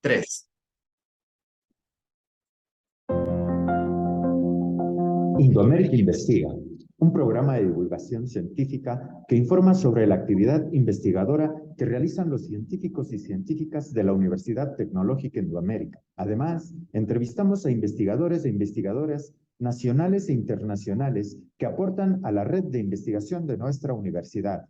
3. Indoamérica Investiga, un programa de divulgación científica que informa sobre la actividad investigadora que realizan los científicos y científicas de la Universidad Tecnológica Indoamérica. Además, entrevistamos a investigadores e investigadoras nacionales e internacionales que aportan a la red de investigación de nuestra universidad.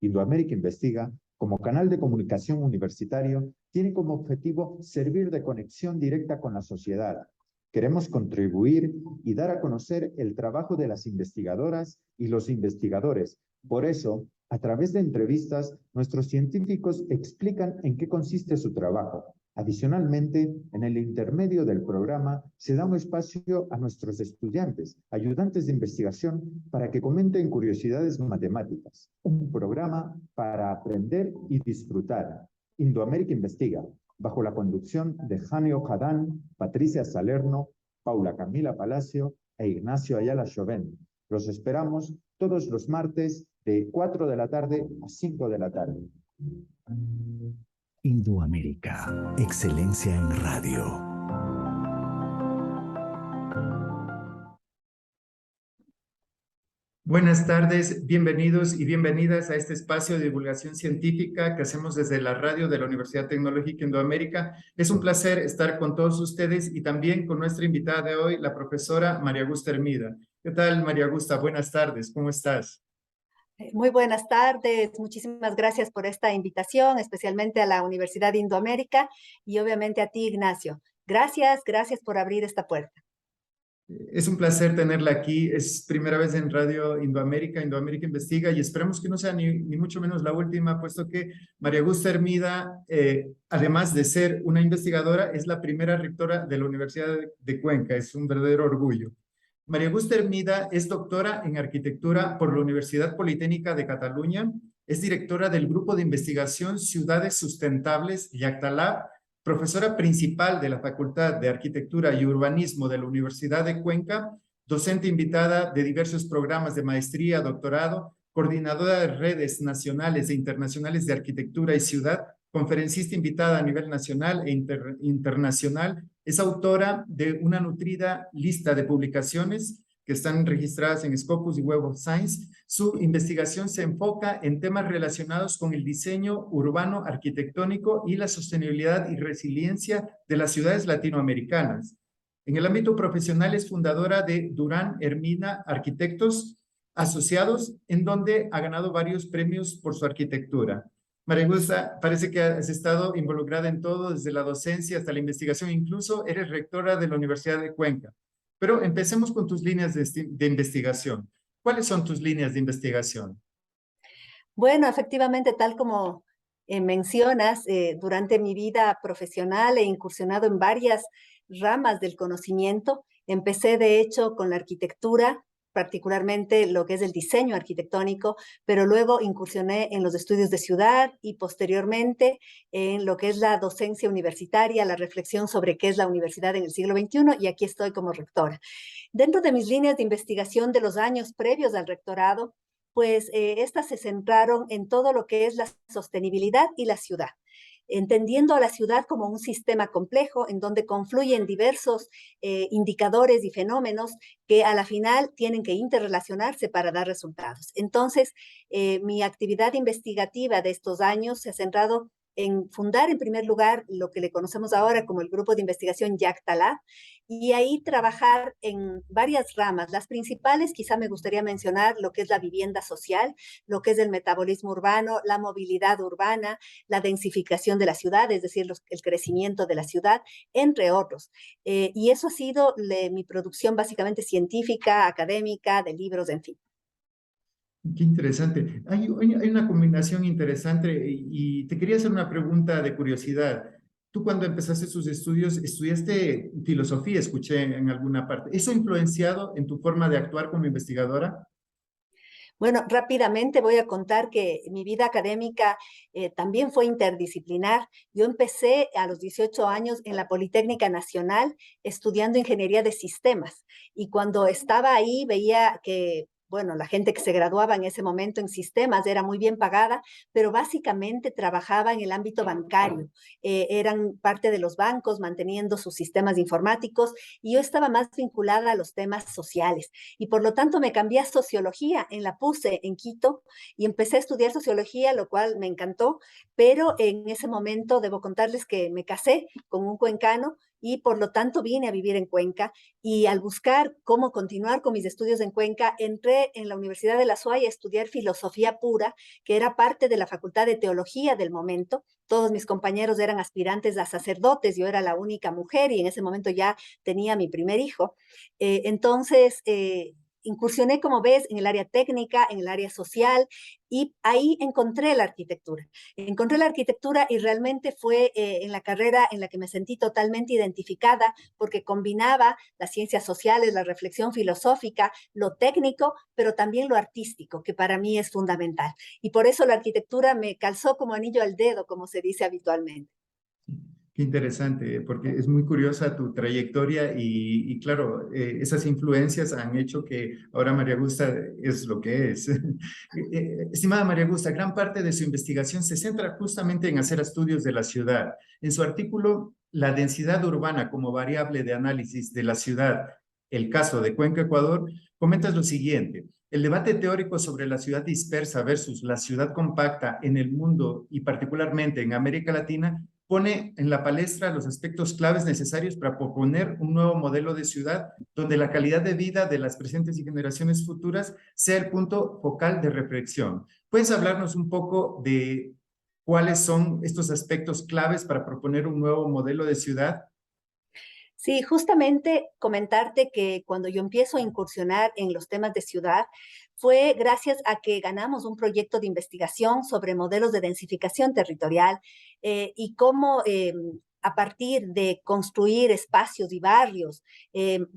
Indoamérica Investiga, como canal de comunicación universitario, tiene como objetivo servir de conexión directa con la sociedad. Queremos contribuir y dar a conocer el trabajo de las investigadoras y los investigadores. Por eso, a través de entrevistas, nuestros científicos explican en qué consiste su trabajo. Adicionalmente, en el intermedio del programa se da un espacio a nuestros estudiantes, ayudantes de investigación, para que comenten curiosidades matemáticas. Un programa para aprender y disfrutar. Indoamérica Investiga, bajo la conducción de Janio Jadán, Patricia Salerno, Paula Camila Palacio e Ignacio Ayala Chauvin. Los esperamos todos los martes de 4 de la tarde a 5 de la tarde. Indoamérica, excelencia en radio. Buenas tardes, bienvenidos y bienvenidas a este espacio de divulgación científica que hacemos desde la radio de la Universidad Tecnológica Indoamérica. Es un placer estar con todos ustedes y también con nuestra invitada de hoy, la profesora María Augusta Hermida. ¿Qué tal, María Augusta? Buenas tardes, ¿cómo estás? Muy buenas tardes, muchísimas gracias por esta invitación, especialmente a la Universidad de Indoamérica y obviamente a ti, Ignacio. Gracias por abrir esta puerta. Es un placer tenerla aquí, es primera vez en Radio Indoamérica, Indoamérica Investiga, y esperamos que no sea ni mucho menos la última, puesto que María Augusta Hermida, además de ser una investigadora, es la primera rectora de la Universidad de Cuenca, es un verdadero orgullo. María Augusta Hermida es doctora en arquitectura por la Universidad Politécnica de Cataluña, es directora del Grupo de Investigación Ciudades Sustentables YACTALAB, profesora principal de la Facultad de Arquitectura y Urbanismo de la Universidad de Cuenca, docente invitada de diversos programas de maestría, doctorado, coordinadora de redes nacionales e internacionales de arquitectura y ciudad, conferencista invitada a nivel nacional e internacional, es autora de una nutrida lista de publicaciones que están registradas en Scopus y Web of Science. Su investigación se enfoca en temas relacionados con el diseño urbano arquitectónico y la sostenibilidad y resiliencia de las ciudades latinoamericanas. En el ámbito profesional es fundadora de Durán Hermida Arquitectos Asociados, en donde ha ganado varios premios por su arquitectura. María Augusta, parece que has estado involucrada en todo, desde la docencia hasta la investigación, incluso eres rectora de la Universidad de Cuenca. Pero empecemos con tus líneas de investigación. ¿Cuáles son tus líneas de investigación? Bueno, efectivamente, tal como mencionas, durante mi vida profesional he incursionado en varias ramas del conocimiento. Empecé, de hecho, con la arquitectura, particularmente lo que es el diseño arquitectónico, pero luego incursioné en los estudios de ciudad y posteriormente en lo que es la docencia universitaria, la reflexión sobre qué es la universidad en el siglo XXI, y aquí estoy como rectora. Dentro de mis líneas de investigación de los años previos al rectorado, pues estas se centraron en todo lo que es la sostenibilidad y la ciudad, entendiendo a la ciudad como un sistema complejo en donde confluyen diversos indicadores y fenómenos que a la final tienen que interrelacionarse para dar resultados. Entonces, mi actividad investigativa de estos años se ha centrado en fundar en primer lugar lo que le conocemos ahora como el Grupo de Investigación YACTALAB, y ahí trabajar en varias ramas. Las principales, quizá me gustaría mencionar lo que es la vivienda social, lo que es el metabolismo urbano, la movilidad urbana, la densificación de la ciudad, es decir, el crecimiento de la ciudad, entre otros. Y eso ha sido mi producción básicamente científica, académica, de libros, en fin. Qué interesante. Hay una combinación interesante y te quería hacer una pregunta de curiosidad. Tú cuando empezaste tus estudios, estudiaste filosofía, escuché en alguna parte. ¿Eso ha influenciado en tu forma de actuar como investigadora? Bueno, rápidamente voy a contar que mi vida académica también fue interdisciplinar. Yo empecé a los 18 años en la Politécnica Nacional estudiando ingeniería de sistemas, y cuando estaba ahí veía que bueno, la gente que se graduaba en ese momento en sistemas era muy bien pagada, pero básicamente trabajaba en el ámbito bancario. Eran parte de los bancos manteniendo sus sistemas informáticos y yo estaba más vinculada a los temas sociales. Y por lo tanto me cambié a sociología en la PUCE en Quito y empecé a estudiar sociología, lo cual me encantó, pero en ese momento debo contarles que me casé con un cuencano y por lo tanto vine a vivir en Cuenca y al buscar cómo continuar con mis estudios en Cuenca, entré en la Universidad de La Suaya a estudiar filosofía pura, que era parte de la Facultad de Teología del momento. Todos mis compañeros eran aspirantes a sacerdotes, yo era la única mujer y en ese momento ya tenía mi primer hijo. Incursioné, como ves, en el área técnica, en el área social, y ahí encontré la arquitectura. Encontré la arquitectura y realmente fue en la carrera en la que me sentí totalmente identificada porque combinaba las ciencias sociales, la reflexión filosófica, lo técnico, pero también lo artístico, que para mí es fundamental. Y por eso la arquitectura me calzó como anillo al dedo, como se dice habitualmente. Qué interesante, porque es muy curiosa tu trayectoria y claro, esas influencias han hecho que ahora María Augusta es lo que es. Estimada María Augusta, gran parte de su investigación se centra justamente en hacer estudios de la ciudad. En su artículo, La densidad urbana como variable de análisis de la ciudad, el caso de Cuenca, Ecuador, comentas lo siguiente. El debate teórico sobre la ciudad dispersa versus la ciudad compacta en el mundo y particularmente en América Latina pone en la palestra los aspectos claves necesarios para proponer un nuevo modelo de ciudad donde la calidad de vida de las presentes y generaciones futuras sea el punto focal de reflexión. ¿Puedes hablarnos un poco de cuáles son estos aspectos claves para proponer un nuevo modelo de ciudad? Sí, justamente comentarte que cuando yo empiezo a incursionar en los temas de ciudad, fue gracias a que ganamos un proyecto de investigación sobre modelos de densificación territorial y cómo a partir de construir espacios y barrios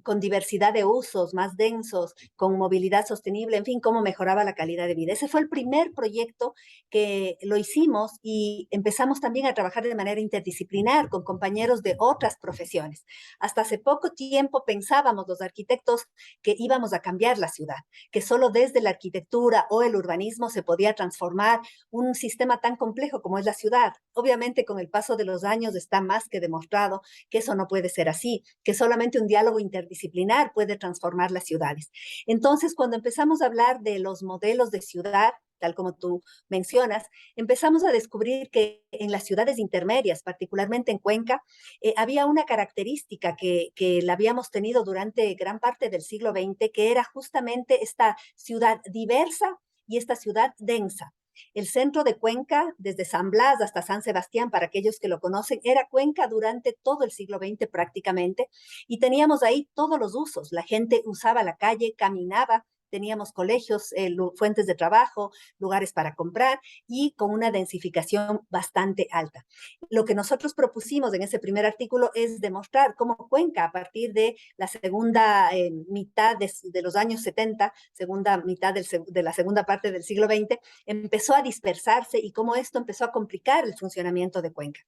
con diversidad de usos más densos, con movilidad sostenible, en fin, cómo mejoraba la calidad de vida. Ese fue el primer proyecto que lo hicimos y empezamos también a trabajar de manera interdisciplinar con compañeros de otras profesiones. Hasta hace poco tiempo pensábamos los arquitectos que íbamos a cambiar la ciudad, que solo desde la arquitectura o el urbanismo se podía transformar un sistema tan complejo como es la ciudad. Obviamente con el paso de los años está más que demostrado que eso no puede ser así, que solamente un diálogo interdisciplinar puede transformar las ciudades. Entonces, cuando empezamos a hablar de los modelos de ciudad, tal como tú mencionas, empezamos a descubrir que en las ciudades intermedias, particularmente en Cuenca, había una característica que la habíamos tenido durante gran parte del siglo XX, que era justamente esta ciudad diversa y esta ciudad densa. El centro de Cuenca, desde San Blas hasta San Sebastián, para aquellos que lo conocen, era Cuenca durante todo el siglo XX prácticamente, y teníamos ahí todos los usos. La gente usaba la calle, caminaba, teníamos colegios, fuentes de trabajo, lugares para comprar y con una densificación bastante alta. Lo que nosotros propusimos en ese primer artículo es demostrar cómo Cuenca, a partir de la segunda mitad de los años 70, segunda mitad de la segunda parte del siglo XX, empezó a dispersarse y cómo esto empezó a complicar el funcionamiento de Cuenca.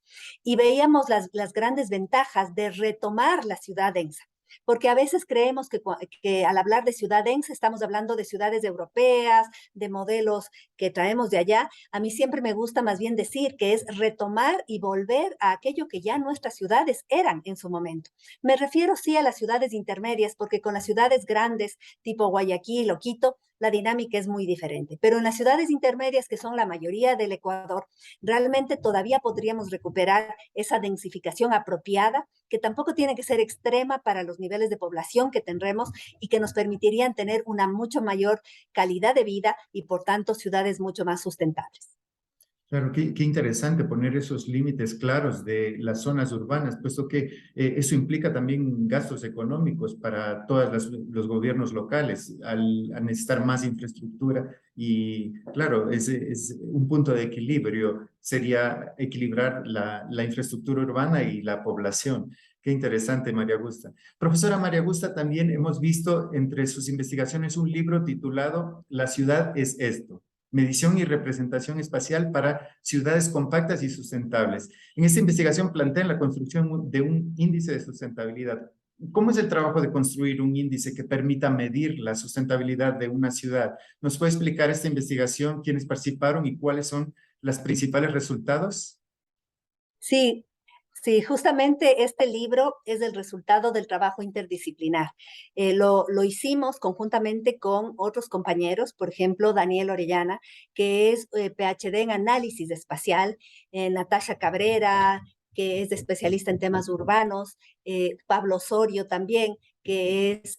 Y veíamos las grandes ventajas de retomar la ciudad densa. Porque a veces creemos que al hablar de ciudad densa estamos hablando de ciudades europeas, de modelos que traemos de allá. A mí siempre me gusta más bien decir que es retomar y volver a aquello que ya nuestras ciudades eran en su momento. Me refiero sí a las ciudades intermedias, porque con las ciudades grandes tipo Guayaquil o Quito, la dinámica es muy diferente. Pero en las ciudades intermedias, que son la mayoría del Ecuador, realmente todavía podríamos recuperar esa densificación apropiada, que tampoco tiene que ser extrema para los niveles de población que tendremos y que nos permitirían tener una mucho mayor calidad de vida y, por tanto, ciudades mucho más sustentables. Claro, qué interesante poner esos límites claros de las zonas urbanas, puesto que eso implica también gastos económicos para todos los gobiernos locales al necesitar más infraestructura. Y claro, es un punto de equilibrio, sería equilibrar la infraestructura urbana y la población. Qué interesante, María Augusta. Profesora María Augusta, también hemos visto entre sus investigaciones un libro titulado La ciudad es esto. Medición y representación espacial para ciudades compactas y sustentables. En esta investigación plantean la construcción de un índice de sustentabilidad. ¿cómo es el trabajo de construir un índice que permita medir la sustentabilidad de una ciudad? ¿Nos puede explicar esta investigación, quiénes participaron y cuáles son los principales resultados? Sí, sí, justamente este libro es el resultado del trabajo interdisciplinar. Lo hicimos conjuntamente con otros compañeros, por ejemplo, Daniel Orellana, que es PhD en análisis espacial, Natasha Cabrera, que es especialista en temas urbanos, Pablo Osorio también, que es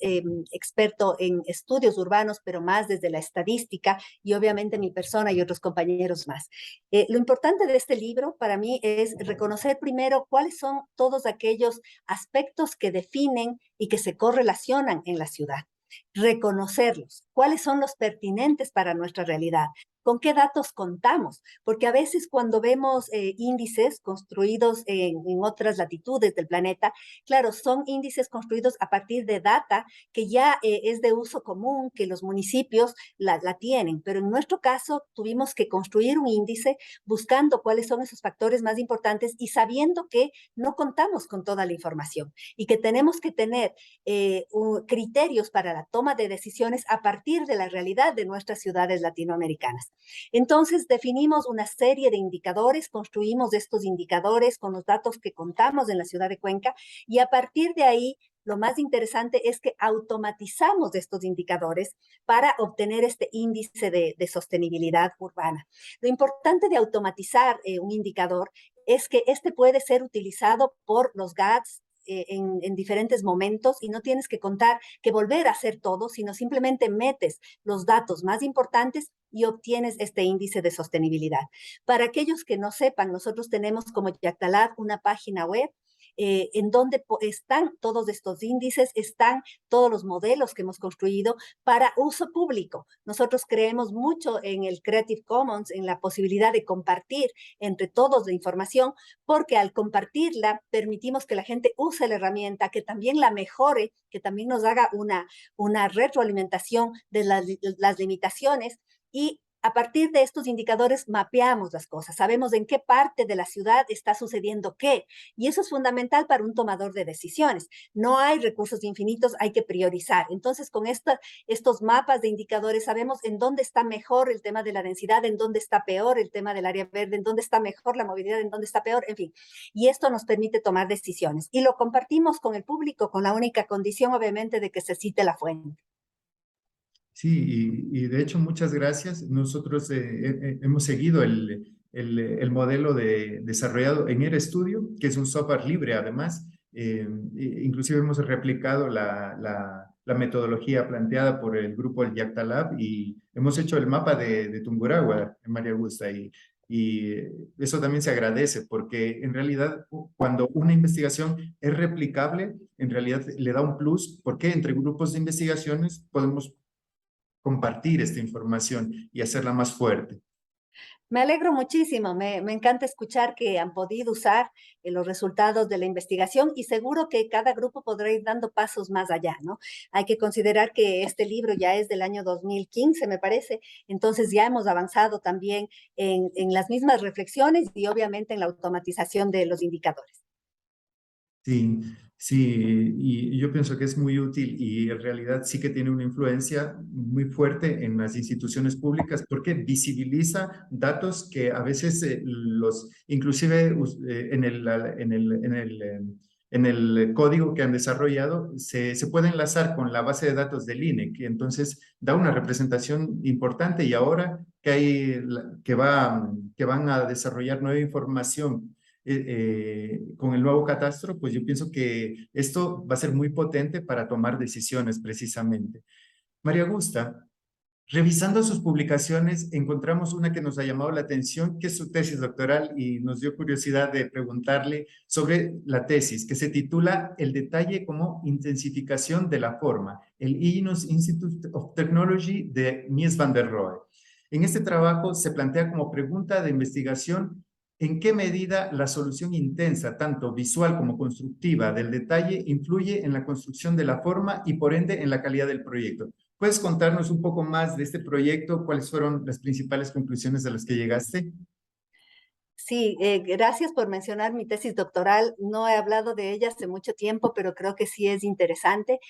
experto en estudios urbanos, pero más desde la estadística, y obviamente mi persona y otros compañeros más. Lo importante de este libro para mí es reconocer primero cuáles son todos aquellos aspectos que definen y que se correlacionan en la ciudad. Reconocerlos, cuáles son los pertinentes para nuestra realidad, con qué datos contamos, porque a veces cuando vemos índices construidos en otras latitudes del planeta, claro, son índices construidos a partir de data que ya es de uso común, que los municipios la tienen, pero en nuestro caso tuvimos que construir un índice buscando cuáles son esos factores más importantes y sabiendo que no contamos con toda la información y que tenemos que tener criterios para la toma de decisiones a partir de la realidad de nuestras ciudades latinoamericanas. Entonces, definimos una serie de indicadores, construimos estos indicadores con los datos que contamos en la ciudad de Cuenca y a partir de ahí lo más interesante es que automatizamos estos indicadores para obtener este índice de sostenibilidad urbana. Lo importante de automatizar un indicador es que este puede ser utilizado por los GATS en diferentes momentos y no tienes que contar, que volver a hacer todo, sino simplemente metes los datos más importantes y obtienes este índice de sostenibilidad. Para aquellos que no sepan, nosotros tenemos como Yactalab una página web en donde están todos estos índices, están todos los modelos que hemos construido para uso público. Nosotros creemos mucho en el Creative Commons, en la posibilidad de compartir entre todos la información, porque al compartirla permitimos que la gente use la herramienta, que también la mejore, que también nos haga una retroalimentación de las limitaciones y a partir de estos indicadores mapeamos las cosas, sabemos en qué parte de la ciudad está sucediendo qué, y eso es fundamental para un tomador de decisiones. No hay recursos infinitos, hay que priorizar. Entonces, con estos mapas de indicadores sabemos en dónde está mejor el tema de la densidad, en dónde está peor el tema del área verde, en dónde está mejor la movilidad, en dónde está peor, en fin. Y esto nos permite tomar decisiones. Y lo compartimos con el público con la única condición, obviamente, de que se cite la fuente. Sí, y de hecho muchas gracias. Nosotros hemos seguido el modelo desarrollado en RStudio, que es un software libre además. Inclusive hemos replicado la metodología planteada por el grupo El Yactalab y hemos hecho el mapa de Tungurahua en María Augusta y eso también se agradece porque en realidad cuando una investigación es replicable, en realidad le da un plus porque entre grupos de investigaciones podemos compartir esta información y hacerla más fuerte. Me alegro muchísimo, me encanta escuchar que han podido usar los resultados de la investigación y seguro que cada grupo podrá ir dando pasos más allá, ¿no? Hay que considerar que este libro ya es del año 2015, me parece, entonces ya hemos avanzado también en las mismas reflexiones y obviamente en la automatización de los indicadores. Sí, sí, y yo pienso que es muy útil y en realidad sí que tiene una influencia muy fuerte en las instituciones públicas porque visibiliza datos que a veces inclusive en el código que han desarrollado se puede enlazar con la base de datos del INE, que entonces da una representación importante y ahora que van a desarrollar nueva información con el nuevo catastro, pues yo pienso que esto va a ser muy potente para tomar decisiones precisamente. María Augusta, revisando sus publicaciones, encontramos una que nos ha llamado la atención, que es su tesis doctoral, y nos dio curiosidad de preguntarle sobre la tesis, que se titula El detalle como intensificación de la forma, el Illinois Institute of Technology de Mies van der Rohe. En este trabajo se plantea como pregunta de investigación ¿en qué medida la solución intensa, tanto visual como constructiva, del detalle influye en la construcción de la forma y por ende en la calidad del proyecto? ¿Puedes contarnos un poco más de este proyecto? ¿Cuáles fueron las principales conclusiones a las que llegaste? Sí, gracias por mencionar mi tesis doctoral. No he hablado de ella hace mucho tiempo, pero creo que sí es interesante.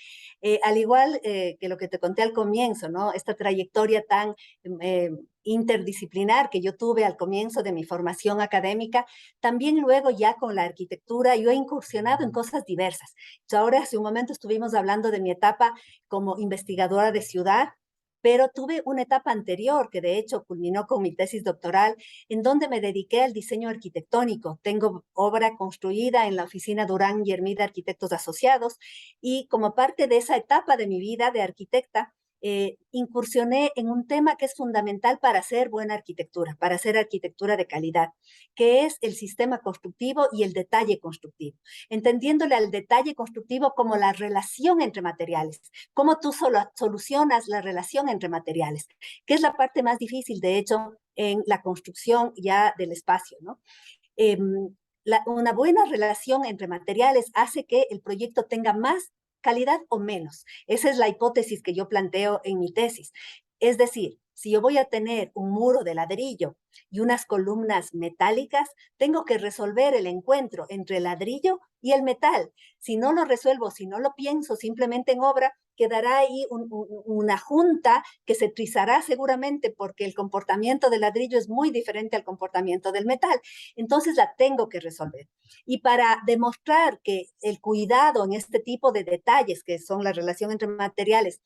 Al igual que lo que te conté al comienzo, ¿no? Esta trayectoria tan eh, interdisciplinar que yo tuve al comienzo de mi formación académica, también luego ya con la arquitectura yo he incursionado en cosas diversas. Entonces, ahora hace un momento estuvimos hablando de mi etapa como investigadora de ciudad, pero tuve una etapa anterior que de hecho culminó con mi tesis doctoral en donde me dediqué al diseño arquitectónico. Tengo obra construida en la oficina Durán y Hermida Arquitectos Asociados y como parte de esa etapa de mi vida de arquitecta, incursioné en un tema que es fundamental para hacer buena arquitectura, para hacer arquitectura de calidad, que es el sistema constructivo y el detalle constructivo, entendiéndole al detalle constructivo como la relación entre materiales, cómo tú solucionas la relación entre materiales, que es la parte más difícil, de hecho, en la construcción ya del espacio, ¿no? Eh, una buena relación entre materiales hace que el proyecto tenga más calidad o menos. Esa es la hipótesis que yo planteo en mi tesis. Es decir, si yo voy a tener un muro de ladrillo y unas columnas metálicas, tengo que resolver el encuentro entre el ladrillo y el metal. Si no lo resuelvo, si no lo pienso simplemente en obra, quedará ahí una junta que se trizará seguramente porque el comportamiento del ladrillo es muy diferente al comportamiento del metal. Entonces la tengo que resolver. Y para demostrar que el cuidado en este tipo de detalles, que son la relación entre materiales,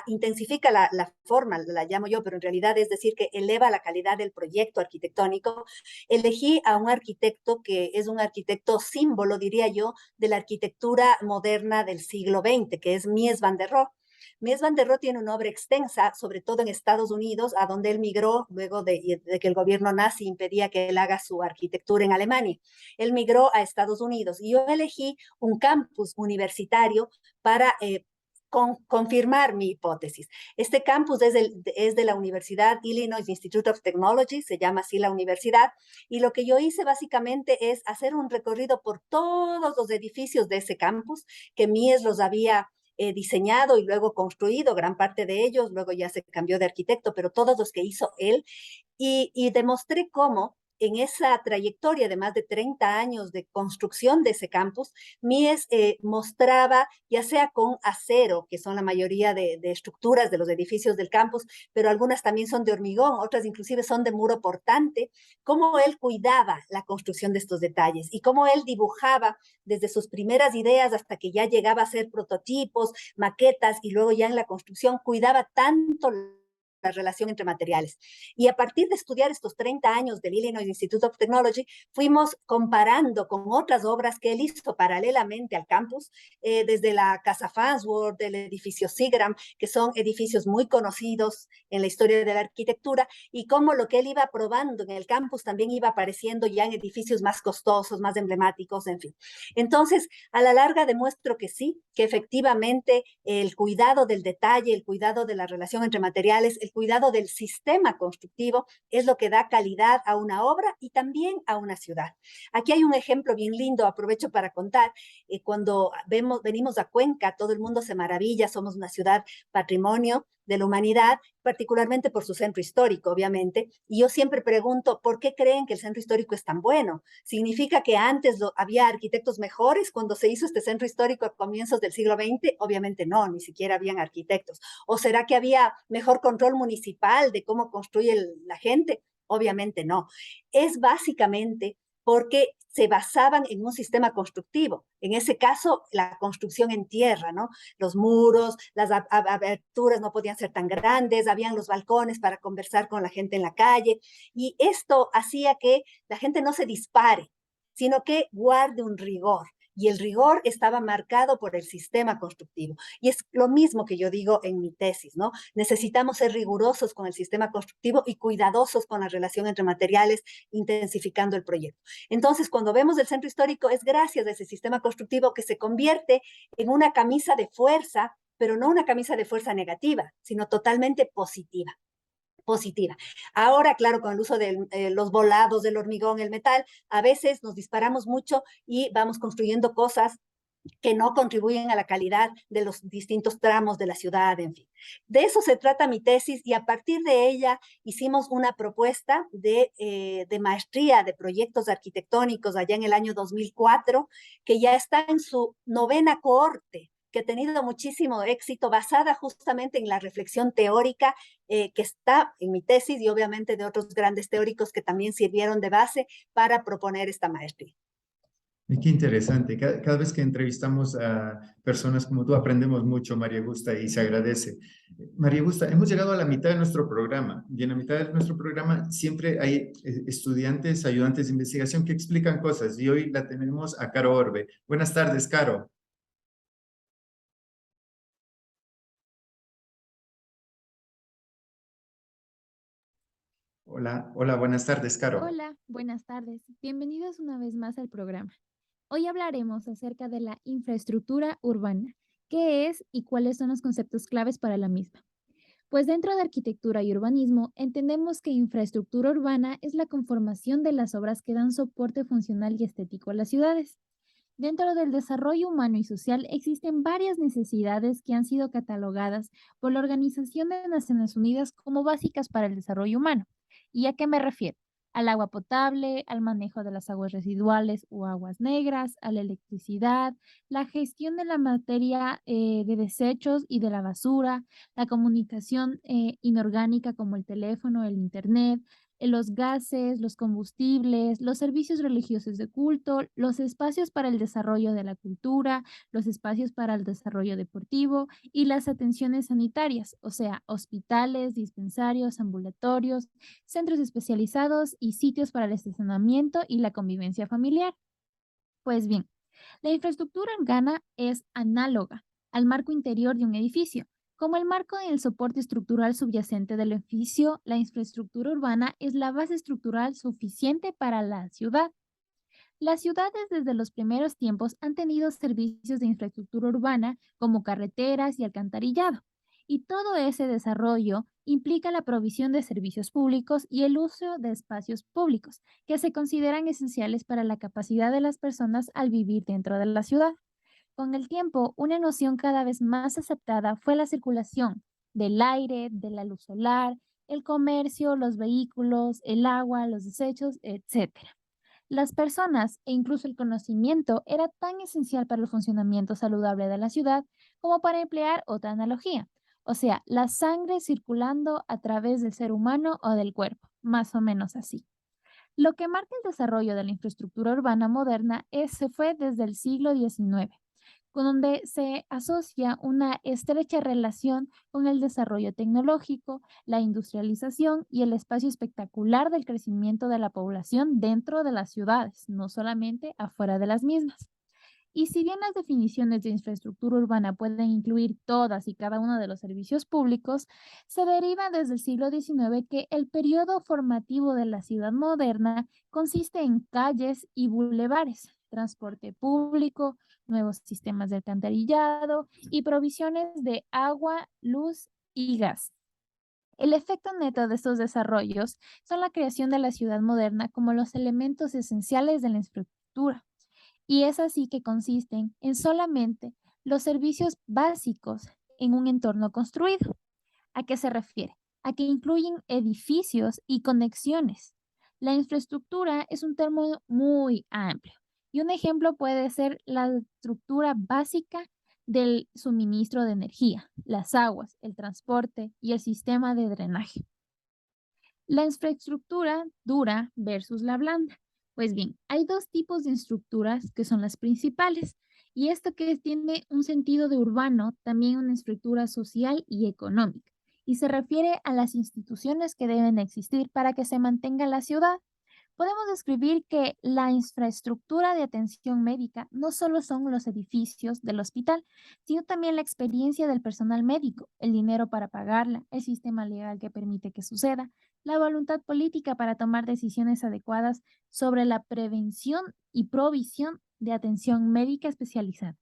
intensifica la forma, la llamo yo, pero en realidad es decir que eleva la calidad del proyecto arquitectónico, elegí a un arquitecto que es un arquitecto símbolo, diría yo, de la arquitectura moderna del siglo XX, que es Mies van der Rohe. Mies van der Rohe tiene una obra extensa, sobre todo en Estados Unidos, a donde él migró luego de que el gobierno nazi impedía que él haga su arquitectura en Alemania. Él migró a Estados Unidos y yo elegí un campus universitario para confirmar mi hipótesis. Este campus es de la Universidad Illinois Institute of Technology, se llama así la universidad, y lo que yo hice básicamente es hacer un recorrido por todos los edificios de ese campus, que Mies los había diseñado y luego construido, gran parte de ellos, luego ya se cambió de arquitecto, pero todos los que hizo él, y demostré cómo en esa trayectoria de más de 30 años de construcción de ese campus, Mies mostraba, ya sea con acero, que son la mayoría de estructuras de los edificios del campus, pero algunas también son de hormigón, otras inclusive son de muro portante, cómo él cuidaba la construcción de estos detalles y cómo él dibujaba desde sus primeras ideas hasta que ya llegaba a ser prototipos, maquetas y luego ya en la construcción, cuidaba tanto la relación entre materiales. Y a partir de estudiar estos 30 años del Illinois Institute of Technology, fuimos comparando con otras obras que él hizo paralelamente al campus, desde la Casa Farnsworth, del edificio Seagram, que son edificios muy conocidos en la historia de la arquitectura, y cómo lo que él iba probando en el campus también iba apareciendo ya en edificios más costosos, más emblemáticos, en fin. Entonces, a la larga demuestro que sí, que efectivamente el cuidado del detalle, el cuidado de la relación entre materiales, el cuidado del sistema constructivo es lo que da calidad a una obra y también a una ciudad. Aquí hay un ejemplo bien lindo, aprovecho para contar, cuando venimos a Cuenca, todo el mundo se maravilla, somos una ciudad patrimonio de la humanidad, particularmente por su centro histórico, obviamente, y yo siempre pregunto, ¿por qué creen que el centro histórico es tan bueno? ¿Significa que antes había arquitectos mejores cuando se hizo este centro histórico a comienzos del siglo XX? Obviamente no, ni siquiera habían arquitectos. ¿O será que había mejor control municipal de cómo construye la gente? Obviamente no. Es básicamente porque se basaban en un sistema constructivo. En ese caso, la construcción en tierra, ¿no? Los muros, las aberturas no podían ser tan grandes, habían los balcones para conversar con la gente en la calle, y esto hacía que la gente no se dispare, sino que guarde un rigor. Y el rigor estaba marcado por el sistema constructivo. Y es lo mismo que yo digo en mi tesis, ¿no? Necesitamos ser rigurosos con el sistema constructivo y cuidadosos con la relación entre materiales, intensificando el proyecto. Entonces, cuando vemos el centro histórico, es gracias a ese sistema constructivo que se convierte en una camisa de fuerza, pero no una camisa de fuerza negativa, sino totalmente positiva. Positiva. Ahora, claro, con el uso de los volados, del hormigón, el metal, a veces nos disparamos mucho y vamos construyendo cosas que no contribuyen a la calidad de los distintos tramos de la ciudad, en fin. De eso se trata mi tesis y a partir de ella hicimos una propuesta de maestría de proyectos arquitectónicos allá en el año 2004, que ya está en su 9ª cohorte, que ha tenido muchísimo éxito, basada justamente en la reflexión teórica que está en mi tesis y obviamente de otros grandes teóricos que también sirvieron de base para proponer esta maestría. Y qué interesante. Cada vez que entrevistamos a personas como tú, aprendemos mucho, María Gusta, y se agradece. María Gusta, hemos llegado a la mitad de nuestro programa, y en la mitad de nuestro programa siempre hay estudiantes, ayudantes de investigación que explican cosas, y hoy la tenemos a Caro Orbe. Buenas tardes, Caro. Hola, hola, buenas tardes, Caro. Hola, buenas tardes. Bienvenidos una vez más al programa. Hoy hablaremos acerca de la infraestructura urbana, qué es y cuáles son los conceptos claves para la misma. Pues dentro de arquitectura y urbanismo entendemos que infraestructura urbana es la conformación de las obras que dan soporte funcional y estético a las ciudades. Dentro del desarrollo humano y social existen varias necesidades que han sido catalogadas por la Organización de Naciones Unidas como básicas para el desarrollo humano. ¿Y a qué me refiero? Al agua potable, al manejo de las aguas residuales o aguas negras, a la electricidad, la gestión de la materia de desechos y de la basura, la comunicación inorgánica como el teléfono, el internet, los gases, los combustibles, los servicios religiosos de culto, los espacios para el desarrollo de la cultura, los espacios para el desarrollo deportivo y las atenciones sanitarias, o sea, hospitales, dispensarios, ambulatorios, centros especializados y sitios para el estacionamiento y la convivencia familiar. Pues bien, la infraestructura urbana es análoga al marco interior de un edificio. Como el marco y el soporte estructural subyacente del edificio, la infraestructura urbana es la base estructural suficiente para la ciudad. Las ciudades desde los primeros tiempos han tenido servicios de infraestructura urbana como carreteras y alcantarillado, y todo ese desarrollo implica la provisión de servicios públicos y el uso de espacios públicos, que se consideran esenciales para la capacidad de las personas al vivir dentro de la ciudad. Con el tiempo, una noción cada vez más aceptada fue la circulación del aire, de la luz solar, el comercio, los vehículos, el agua, los desechos, etc. Las personas e incluso el conocimiento era tan esencial para el funcionamiento saludable de la ciudad como para emplear otra analogía, o sea, la sangre circulando a través del ser humano o del cuerpo, más o menos así. Lo que marca el desarrollo de la infraestructura urbana moderna se fue desde el siglo XIX, con donde se asocia una estrecha relación con el desarrollo tecnológico, la industrialización y el espacio espectacular del crecimiento de la población dentro de las ciudades, no solamente afuera de las mismas. Y si bien las definiciones de infraestructura urbana pueden incluir todas y cada uno de los servicios públicos, se deriva desde el siglo XIX que el periodo formativo de la ciudad moderna consiste en calles y bulevares, transporte público, nuevos sistemas de alcantarillado y provisiones de agua, luz y gas. El efecto neto de estos desarrollos son la creación de la ciudad moderna como los elementos esenciales de la infraestructura. Y es así que consisten en solamente los servicios básicos en un entorno construido. ¿A qué se refiere? A que incluyen edificios y conexiones. La infraestructura es un término muy amplio y un ejemplo puede ser la estructura básica del suministro de energía, las aguas, el transporte y el sistema de drenaje. La infraestructura dura versus la blanda. Pues bien, hay dos tipos de estructuras que son las principales, y esto que tiene un sentido de urbano, también una estructura social y económica, y se refiere a las instituciones que deben existir para que se mantenga la ciudad. Podemos describir que la infraestructura de atención médica no solo son los edificios del hospital, sino también la experiencia del personal médico, el dinero para pagarla, el sistema legal que permite que suceda, la voluntad política para tomar decisiones adecuadas sobre la prevención y provisión de atención médica especializada.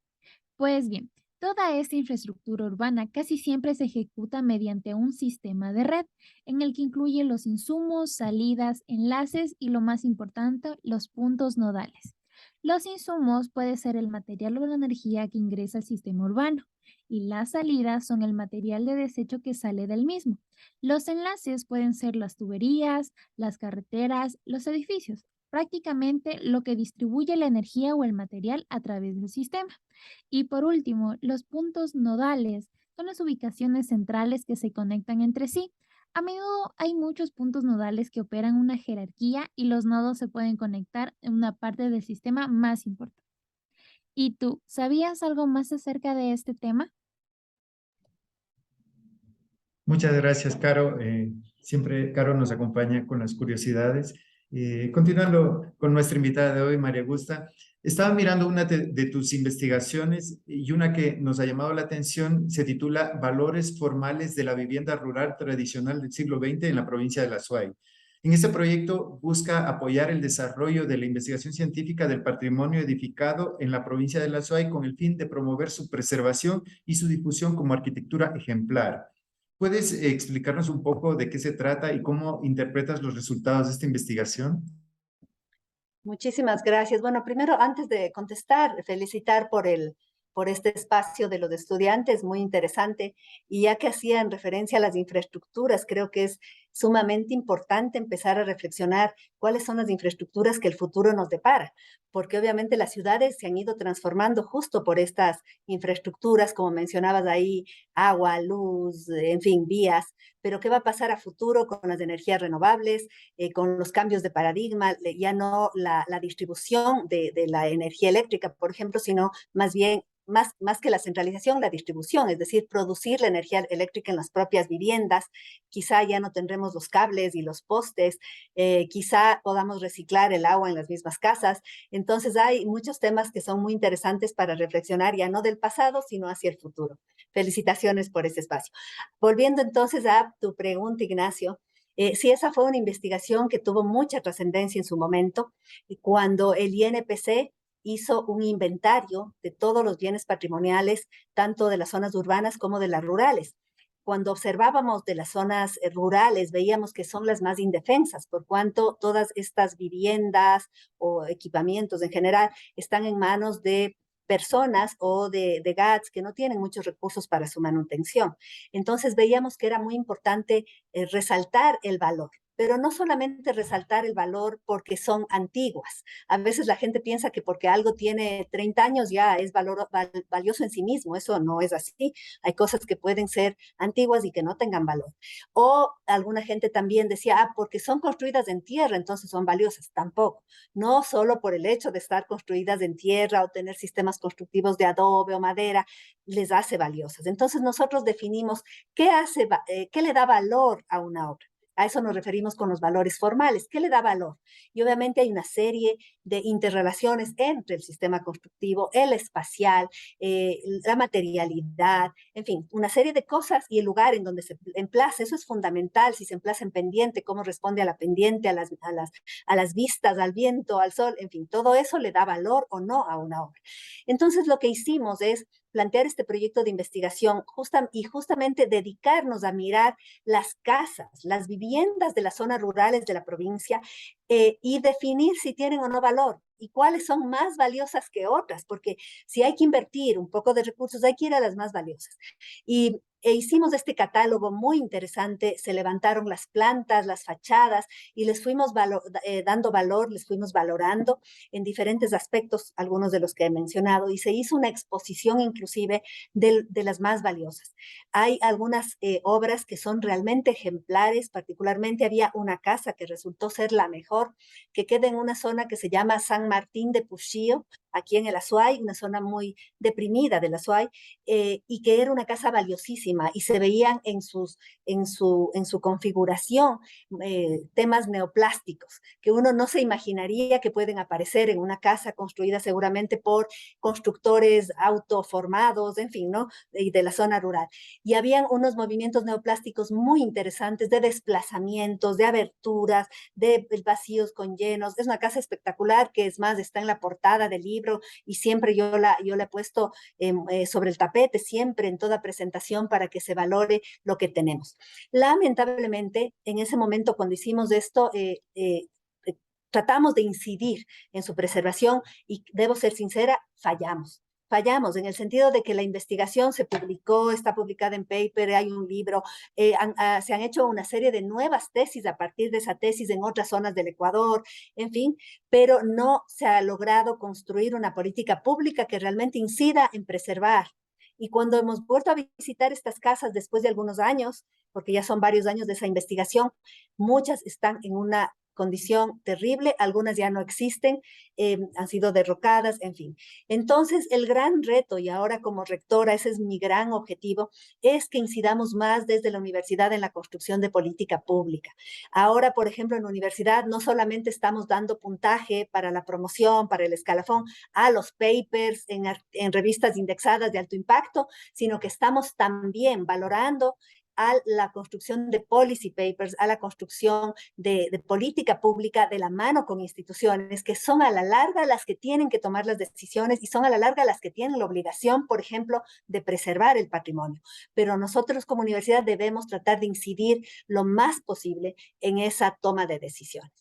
Pues bien, toda esta infraestructura urbana casi siempre se ejecuta mediante un sistema de red, en el que incluye los insumos, salidas, enlaces y lo más importante, los puntos nodales. Los insumos puede ser el material o la energía que ingresa al sistema urbano y las salidas son el material de desecho que sale del mismo. Los enlaces pueden ser las tuberías, las carreteras, los edificios, prácticamente lo que distribuye la energía o el material a través del sistema. Y por último, los puntos nodales son las ubicaciones centrales que se conectan entre sí. A menudo hay muchos puntos nodales que operan una jerarquía y los nodos se pueden conectar en una parte del sistema más importante. ¿Y tú, sabías algo más acerca de este tema? Muchas gracias, Caro. Siempre Caro nos acompaña con las curiosidades. Continuando con nuestra invitada de hoy, María Augusta, estaba mirando una de tus investigaciones y una que nos ha llamado la atención se titula Valores formales de la vivienda rural tradicional del siglo XX en la provincia de La Suay. En este proyecto busca apoyar el desarrollo de la investigación científica del patrimonio edificado en la provincia de La Suay con el fin de promover su preservación y su difusión como arquitectura ejemplar. ¿Puedes explicarnos un poco de qué se trata y cómo interpretas los resultados de esta investigación? Muchísimas gracias. Bueno, primero, antes de contestar, felicitar por este espacio de los estudiantes, muy interesante. Y ya que hacían referencia a las infraestructuras, creo que es sumamente importante empezar a reflexionar cuáles son las infraestructuras que el futuro nos depara, porque obviamente las ciudades se han ido transformando justo por estas infraestructuras, como mencionabas ahí, agua, luz, en fin, vías. Pero ¿qué va a pasar a futuro con las energías renovables? Con los cambios de paradigma, ya no la distribución de la energía eléctrica, por ejemplo, sino más bien, más que la centralización, la distribución, es decir, producir la energía eléctrica en las propias viviendas. Quizá ya no tendremos los cables y los postes, quizá podamos reciclar el agua en las mismas casas. Entonces hay muchos temas que son muy interesantes para reflexionar ya no del pasado, sino hacia el futuro. Felicitaciones por ese espacio. Volviendo entonces a tu pregunta, Ignacio. Sí, esa fue una investigación que tuvo mucha trascendencia en su momento, y cuando el INPC hizo un inventario de todos los bienes patrimoniales, tanto de las zonas urbanas como de las rurales. Cuando observábamos de las zonas rurales, veíamos que son las más indefensas, por cuanto todas estas viviendas o equipamientos en general están en manos de personas o de GATS que no tienen muchos recursos para su manutención. Entonces veíamos que era muy importante resaltar el valor, pero no solamente resaltar el valor porque son antiguas. A veces la gente piensa que porque algo tiene 30 años ya es valioso en sí mismo. Eso no es así. Hay cosas que pueden ser antiguas y que no tengan valor. O alguna gente también decía, porque son construidas en tierra, entonces son valiosas. Tampoco. No solo por el hecho de estar construidas en tierra o tener sistemas constructivos de adobe o madera, les hace valiosas. Entonces nosotros definimos qué le da valor a una obra. A eso nos referimos con los valores formales. ¿Qué le da valor? Y obviamente hay una serie de interrelaciones entre el sistema constructivo, el espacial, la materialidad, en fin, una serie de cosas y el lugar en donde se emplaza. Eso es fundamental, si se emplaza en pendiente, cómo responde a la pendiente, a las vistas, al viento, al sol, en fin, todo eso le da valor o no a una obra. Entonces lo que hicimos es plantear este proyecto de investigación y justamente dedicarnos a mirar las casas, las viviendas de las zonas rurales de la provincia y definir si tienen o no valor y cuáles son más valiosas que otras, porque si hay que invertir un poco de recursos, hay que ir a las más valiosas. Hicimos este catálogo muy interesante, se levantaron las plantas, las fachadas y les fuimos dando valor, les fuimos valorando en diferentes aspectos, algunos de los que he mencionado, y se hizo una exposición inclusive de las más valiosas. Hay algunas obras que son realmente ejemplares, particularmente había una casa que resultó ser la mejor, que queda en una zona que se llama San Martín de Puchío, aquí en el Azuay, una zona muy deprimida del Azuay, y que era una casa valiosísima y se veían en su configuración temas neoplásticos que uno no se imaginaría que pueden aparecer en una casa construida seguramente por constructores autoformados, en fin, ¿no? De la zona rural. Y habían unos movimientos neoplásticos muy interesantes de desplazamientos, de aberturas, de vacíos con llenos. Es una casa espectacular que es más, está en la portada del libro y siempre yo la he puesto sobre el tapete, siempre en toda presentación para que se valore lo que tenemos. Lamentablemente, en ese momento cuando hicimos esto, tratamos de incidir en su preservación y debo ser sincera, fallamos. Fallamos en el sentido de que la investigación se publicó, está publicada en paper, hay un libro, se han hecho una serie de nuevas tesis a partir de esa tesis en otras zonas del Ecuador, en fin, pero no se ha logrado construir una política pública que realmente incida en preservar. Y cuando hemos vuelto a visitar estas casas después de algunos años, porque ya son varios años de esa investigación, muchas están en una condición terrible, algunas ya no existen, han sido derrocadas, en fin. Entonces, el gran reto, y ahora como rectora, ese es mi gran objetivo, es que incidamos más desde la universidad en la construcción de política pública. Ahora, por ejemplo, en la universidad no solamente estamos dando puntaje para la promoción, para el escalafón, a los papers en revistas indexadas de alto impacto, sino que estamos también valorando a la construcción de policy papers, a la construcción de política pública de la mano con instituciones que son a la larga las que tienen que tomar las decisiones y son a la larga las que tienen la obligación, por ejemplo, de preservar el patrimonio. Pero nosotros como universidad debemos tratar de incidir lo más posible en esa toma de decisiones.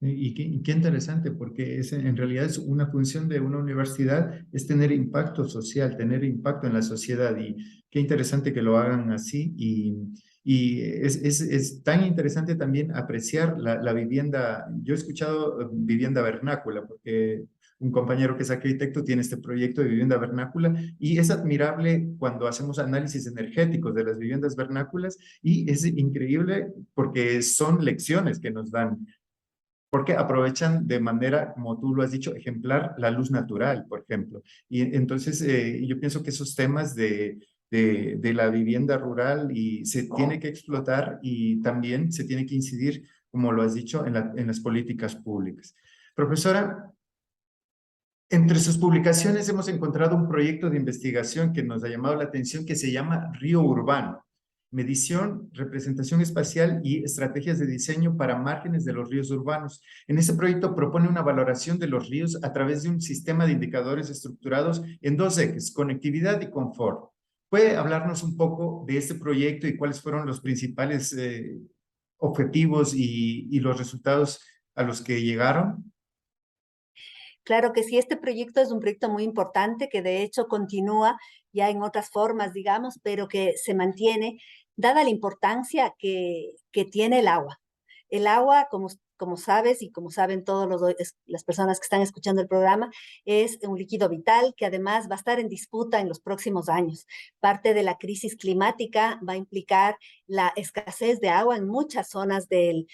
Y qué interesante, porque en realidad es una función de una universidad, es tener impacto social, tener impacto en la sociedad, y qué interesante que lo hagan así, y es tan interesante también apreciar la vivienda. Yo he escuchado vivienda vernácula, porque un compañero que es arquitecto tiene este proyecto de vivienda vernácula, y es admirable cuando hacemos análisis energéticos de las viviendas vernáculas, y es increíble porque son lecciones que nos dan, porque aprovechan de manera, como tú lo has dicho, ejemplar la luz natural, por ejemplo. Y entonces yo pienso que esos temas de la vivienda rural y se tiene que explotar, y también se tiene que incidir, como lo has dicho, en las políticas públicas. Profesora, entre sus publicaciones hemos encontrado un proyecto de investigación que nos ha llamado la atención, que se llama Río Urbano: medición, representación espacial y estrategias de diseño para márgenes de los ríos urbanos. En este proyecto propone una valoración de los ríos a través de un sistema de indicadores estructurados en dos ejes: conectividad y confort. ¿Puede hablarnos un poco de este proyecto y cuáles fueron los principales objetivos y los resultados a los que llegaron? Claro que sí, este proyecto es un proyecto muy importante que de hecho continúa ya en otras formas, digamos, pero que se mantiene dada la importancia que tiene el agua. El agua, como sabes y como saben todas las personas que están escuchando el programa, es un líquido vital que además va a estar en disputa en los próximos años. Parte de la crisis climática va a implicar la escasez de agua en muchas zonas del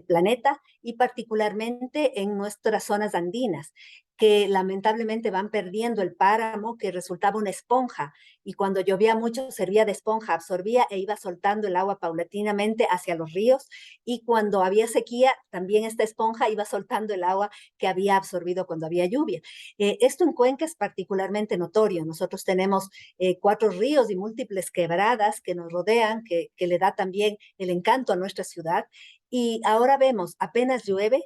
planeta y particularmente en nuestras zonas andinas, que lamentablemente van perdiendo el páramo que resultaba una esponja, y cuando llovía mucho servía de esponja, absorbía e iba soltando el agua paulatinamente hacia los ríos, y cuando había sequía también esta esponja iba soltando el agua que había absorbido cuando había lluvia. Esto en Cuenca es particularmente notorio. Nosotros tenemos 4 ríos y múltiples quebradas que nos rodean, que le da también el encanto a nuestra ciudad, y ahora vemos, apenas llueve,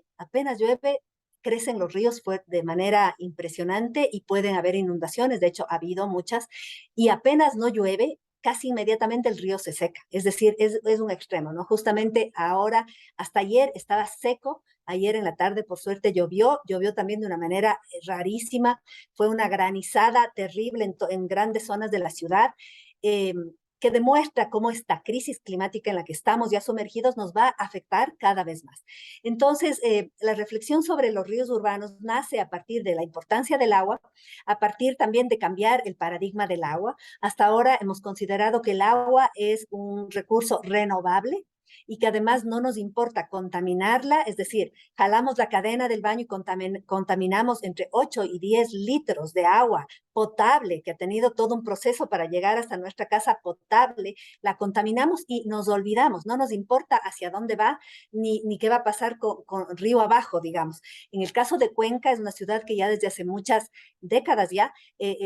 crecen los ríos de manera impresionante y pueden haber inundaciones. De hecho, ha habido muchas, y apenas no llueve, casi inmediatamente el río se seca. Es decir, es un extremo, ¿no? Justamente ahora, hasta ayer estaba seco. Ayer en la tarde, por suerte, llovió también de una manera rarísima. Fue una granizada terrible en grandes zonas de la ciudad. Eh, que demuestra cómo esta crisis climática en la que estamos ya sumergidos nos va a afectar cada vez más. Entonces, la reflexión sobre los ríos urbanos nace a partir de la importancia del agua, a partir también de cambiar el paradigma del agua. Hasta ahora hemos considerado que el agua es un recurso renovable y que además no nos importa contaminarla, es decir, jalamos la cadena del baño y contaminamos entre 8 y 10 litros de agua potable, que ha tenido todo un proceso para llegar hasta nuestra casa potable, la contaminamos y nos olvidamos, no nos importa hacia dónde va ni qué va a pasar con río abajo, digamos. En el caso de Cuenca, es una ciudad que ya desde hace muchas décadas ya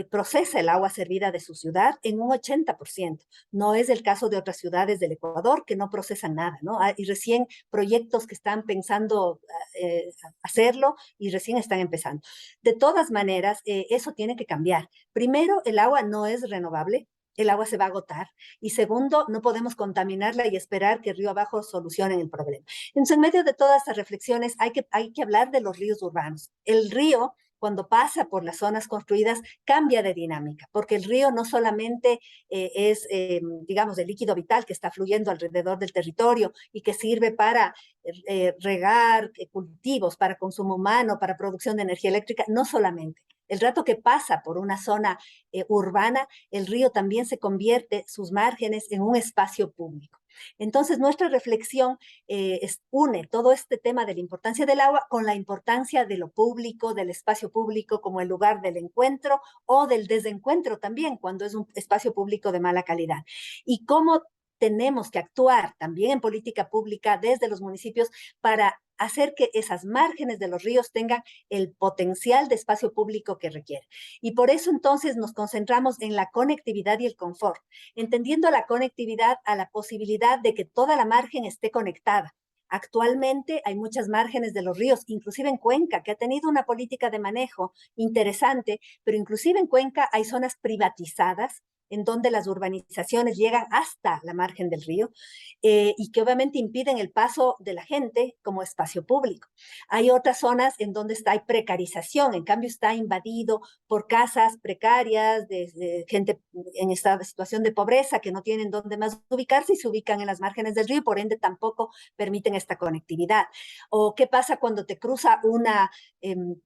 procesa el agua servida de su ciudad en un 80%. No es el caso de otras ciudades del Ecuador que no procesan nada, ¿no? Y recién proyectos que están pensando hacerlo y recién están empezando. De todas maneras, eso tiene que cambiar. Primero, el agua no es renovable. el agua se va a agotar. Y segundo, no podemos contaminarla y esperar que río abajo solucionen el problema. Entonces, en medio de todas estas reflexiones, hay que hablar de los ríos urbanos. El río, cuando pasa por las zonas construidas, cambia de dinámica, porque el río no solamente digamos, el líquido vital que está fluyendo alrededor del territorio y que sirve para regar cultivos, para consumo humano, para producción de energía eléctrica, no solamente. El rato que pasa por una zona urbana, el río también se convierte, sus márgenes, en un espacio público. Entonces, nuestra reflexión une todo este tema de la importancia del agua con la importancia de lo público, del espacio público como el lugar del encuentro o del desencuentro también, cuando es un espacio público de mala calidad. Y cómo tenemos que actuar también en política pública desde los municipios para hacer que esas márgenes de los ríos tengan el potencial de espacio público que requiere. Y por eso entonces nos concentramos en la conectividad y el confort, entendiendo la conectividad a la posibilidad de que toda la margen esté conectada. Actualmente hay muchas márgenes de los ríos, inclusive en Cuenca, que ha tenido una política de manejo interesante, pero inclusive en Cuenca hay zonas privatizadas en donde las urbanizaciones llegan hasta la margen del río y que obviamente impiden el paso de la gente como espacio público. Hay otras zonas en donde hay precarización, en cambio está invadido por casas precarias de gente en esta situación de pobreza que no tienen dónde más ubicarse y se ubican en las márgenes del río y por ende tampoco permiten esta conectividad. O qué pasa cuando te cruza una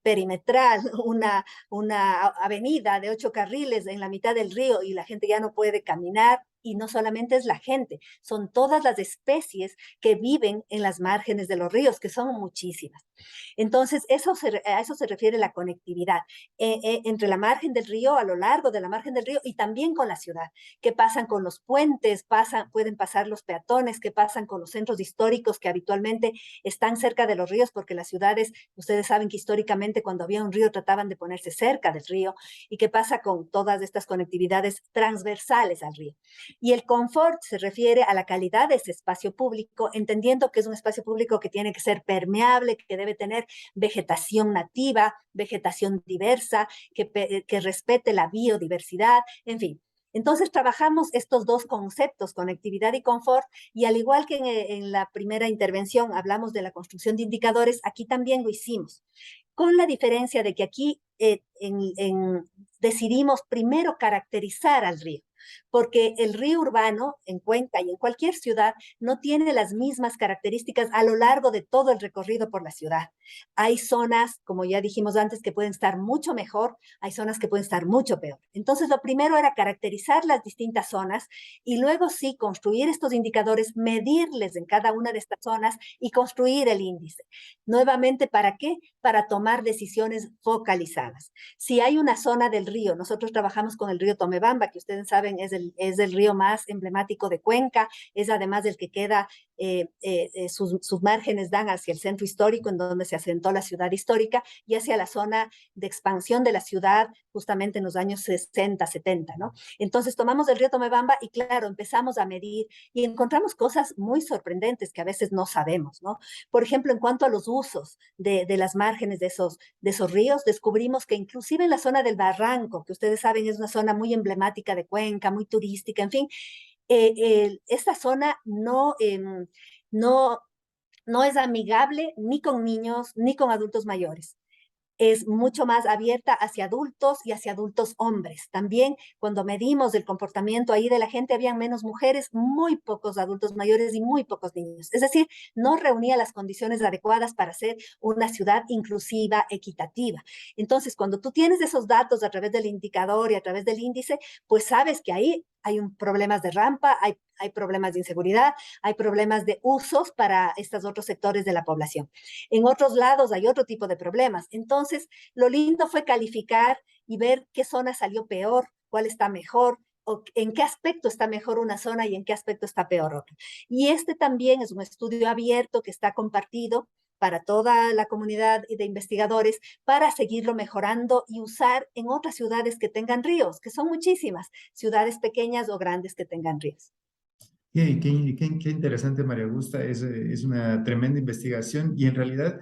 perimetral, una avenida de 8 carriles en la mitad del río y la gente ya no puede caminar, y no solamente es la gente, son todas las especies que viven en las márgenes de los ríos, que son muchísimas. Entonces, a eso se refiere la conectividad entre la margen del río, a lo largo de la margen del río y también con la ciudad. ¿Qué pasan con los puentes? Pueden pasar los peatones, ¿qué pasan con los centros históricos que habitualmente están cerca de los ríos? Porque las ciudades, ustedes saben que históricamente cuando había un río trataban de ponerse cerca del río. ¿Y qué pasa con todas estas conectividades transversales al río? Y el confort se refiere a la calidad de ese espacio público, entendiendo que es un espacio público que tiene que ser permeable, que debe tener vegetación nativa, vegetación diversa, que respete la biodiversidad, en fin. Entonces trabajamos estos dos conceptos, conectividad y confort, y al igual que en la primera intervención hablamos de la construcción de indicadores, aquí también lo hicimos, con la diferencia de que aquí decidimos primero caracterizar al río, porque el río urbano en Cuenca y en cualquier ciudad no tiene las mismas características a lo largo de todo el recorrido por la ciudad. Hay zonas, como ya dijimos antes, que pueden estar mucho mejor, hay zonas que pueden estar mucho peor. Entonces, lo primero era caracterizar las distintas zonas y luego sí construir estos indicadores, medirles en cada una de estas zonas y construir el índice. Nuevamente, ¿para qué? Para tomar decisiones focalizadas. Si hay una zona del río, nosotros trabajamos con el río Tomebamba, que ustedes saben es el río más emblemático de Cuenca, es además el que queda, sus márgenes dan hacia el centro histórico, en donde se asentó la ciudad histórica, y hacia la zona de expansión de la ciudad, justamente en los años 60, 70, ¿no? Entonces tomamos el río Tomebamba y claro, empezamos a medir y encontramos cosas muy sorprendentes que a veces no sabemos, ¿no? Por ejemplo, en cuanto a los usos de las márgenes de esos ríos, descubrimos que inclusive en la zona del Barranco, que ustedes saben es una zona muy emblemática de Cuenca, muy turística, en fin, esta zona no es amigable ni con niños ni con adultos mayores. Es mucho más abierta hacia adultos y hacia adultos hombres. También cuando medimos el comportamiento ahí de la gente, habían menos mujeres, muy pocos adultos mayores y muy pocos niños. Es decir, no reunía las condiciones adecuadas para ser una ciudad inclusiva, equitativa. Entonces, cuando tú tienes esos datos a través del indicador y a través del índice, pues sabes que ahí hay problemas de rampa, hay problemas de inseguridad, hay problemas de usos para estos otros sectores de la población. En otros lados hay otro tipo de problemas. Entonces, lo lindo fue calificar y ver qué zona salió peor, cuál está mejor, o en qué aspecto está mejor una zona y en qué aspecto está peor otra. Y este también es un estudio abierto que está compartido para toda la comunidad de investigadores para seguirlo mejorando y usar en otras ciudades que tengan ríos, que son muchísimas, ciudades pequeñas o grandes que tengan ríos. Qué interesante, María Augusta, es una tremenda investigación y en realidad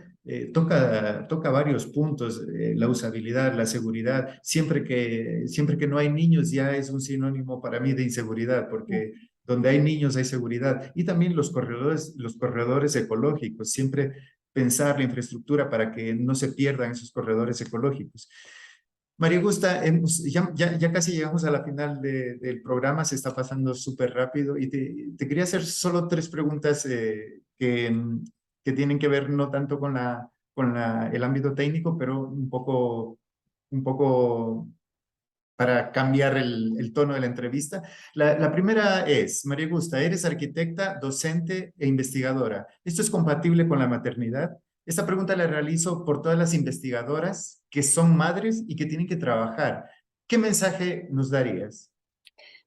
toca varios puntos, la usabilidad, la seguridad. Siempre que no hay niños ya es un sinónimo para mí de inseguridad, porque donde hay niños hay seguridad. Y también los corredores ecológicos, siempre pensar la infraestructura para que no se pierdan esos corredores ecológicos. María Gusta, ya casi llegamos a la final del programa, se está pasando súper rápido y te quería hacer solo tres preguntas que tienen que ver no tanto con el ámbito técnico, pero un poco para cambiar el tono de la entrevista. La primera es, María Gusta, eres arquitecta, docente e investigadora. ¿Esto es compatible con la maternidad? Esta pregunta la realizo por todas las investigadoras que son madres y que tienen que trabajar. ¿Qué mensaje nos darías?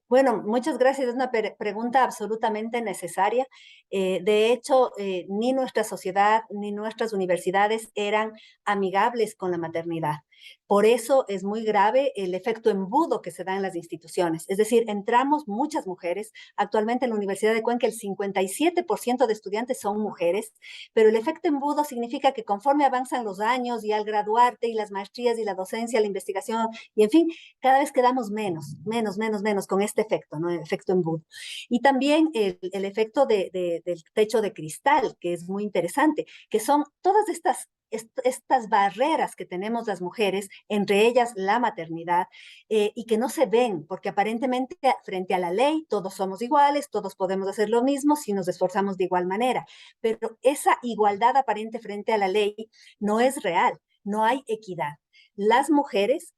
Bueno, muchas gracias. Es una pregunta absolutamente necesaria. De hecho, ni nuestra sociedad ni nuestras universidades eran amigables con la maternidad. Por eso es muy grave el efecto embudo que se da en las instituciones. Es decir, entramos muchas mujeres. Actualmente en la Universidad de Cuenca el 57% de estudiantes son mujeres, pero el efecto embudo significa que conforme avanzan los años y al graduarte y las maestrías y la docencia, la investigación y en fin, cada vez quedamos menos con este efecto, ¿no? El efecto embudo. Y también el efecto del techo de cristal, que es muy interesante, que son todas estas barreras que tenemos las mujeres, entre ellas la maternidad, y que no se ven, porque aparentemente frente a la ley todos somos iguales, todos podemos hacer lo mismo si nos esforzamos de igual manera, pero esa igualdad aparente frente a la ley no es real, no hay equidad. Las mujeres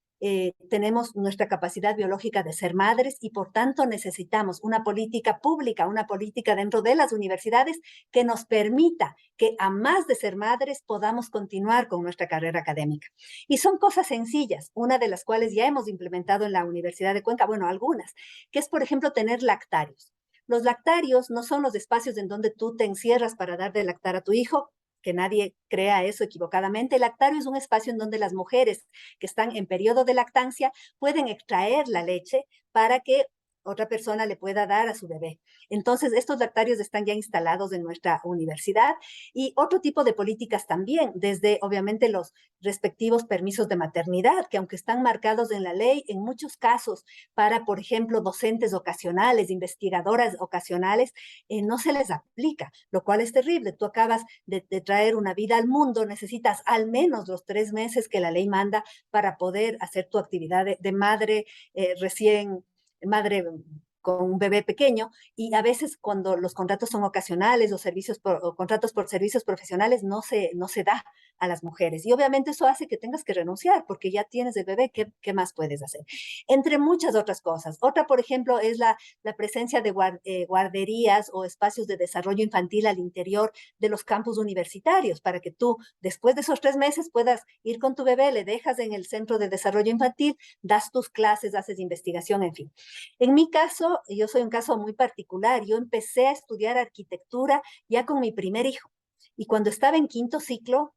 tenemos nuestra capacidad biológica de ser madres y por tanto necesitamos una política pública, una política dentro de las universidades que nos permita que a más de ser madres podamos continuar con nuestra carrera académica. Y son cosas sencillas, una de las cuales ya hemos implementado en la Universidad de Cuenca, bueno, algunas, que es por ejemplo tener lactarios. Los lactarios no son los espacios en donde tú te encierras para dar de lactar a tu hijo, que nadie crea eso equivocadamente. El lactario es un espacio en donde las mujeres que están en periodo de lactancia pueden extraer la leche para que otra persona le pueda dar a su bebé. Entonces, estos lactarios están ya instalados en nuestra universidad y otro tipo de políticas también, desde obviamente los respectivos permisos de maternidad, que aunque están marcados en la ley, en muchos casos para, por ejemplo, docentes ocasionales, investigadoras ocasionales, no se les aplica, lo cual es terrible. Tú acabas de traer una vida al mundo, necesitas al menos los 3 meses que la ley manda para poder hacer tu actividad de madre madre con un bebé pequeño, y a veces cuando los contratos son ocasionales o contratos por servicios profesionales no se da a las mujeres. Y obviamente eso hace que tengas que renunciar porque ya tienes el bebé, ¿qué más puedes hacer? Entre muchas otras cosas. Otra, por ejemplo, es la presencia de guarderías o espacios de desarrollo infantil al interior de los campus universitarios para que tú, después de esos 3 meses, puedas ir con tu bebé, le dejas en el centro de desarrollo infantil, das tus clases, haces investigación, en fin. En mi caso, yo soy un caso muy particular. Yo empecé a estudiar arquitectura ya con mi primer hijo. Y cuando estaba en quinto ciclo,